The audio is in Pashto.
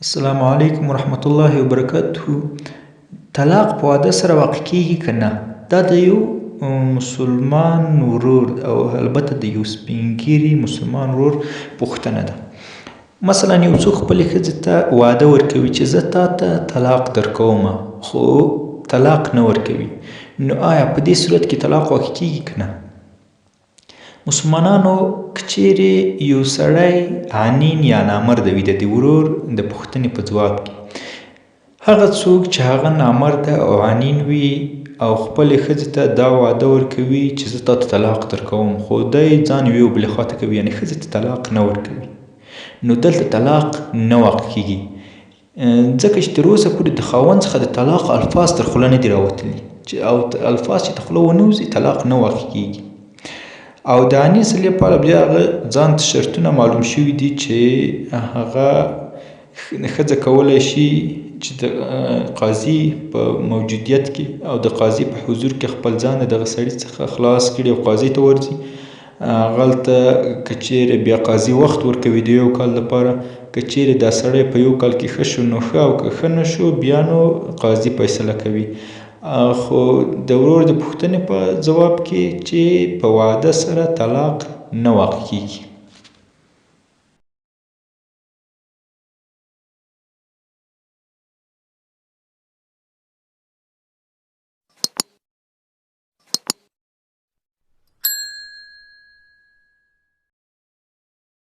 السلام علیکم ورحمت الله وبرکاته. طلاق په واده سره واقع کیږي که نه؟ دا د یو مسلمان ورور او البته د یو سپین ږیري مسلمان ورور پوښتنه ده. مثلا یو څوک خپلې ښځې ته واده ورکوي چې زه تا ته طلاق درکومه، خو طلاق نه ورکوي، نو آیا په دې صورت کې طلاق واقع کیږي که نه؟ مسلمانانو که چیرې یو سړی عنین یا نامرده وي د دې ورور د پوښتنې په ځواب کې، هغه څوک چې هغه نامرده او عنین وي او خپلې ښځې ته دا وعده ورکوي چې زه تا ته طلاق درکوم، خو دی ځان یوې او بلې خواته کوي، یعنې ښځې ته طلاق نه ورکوي، نو دلته طلاق نه واقع کیږي، ځکه چې تر اوسه پورې د خاوند څخه د طلاق الفاظ تر خوله نه دي راوتلي، او الفاظ چې تر خوله ونه وځي طلاق نه واقع کیږي. او د عنین سړي لپاره بیا هغه ځان ته شرطونه معلوم شوي دي چې هغه ښځه کولی شي چې د قاضي په موجودیت کې او د قاضي په حضور کې خپل ځان د دغه سړي څخه خلاص کړي او قاضي ته ورځي. هغلته که چیرې بیا قاضي وخت ورکوي د یو کال لپاره، که چیرې دا سړی په یو کال کې ښه شو نو ښه، او که ښه نه شو بیا نو قاضي فیصله کوي. خو د ورور د پوښتنې په ځواب کې چې په واده سره طلاق نه واقع کیږي.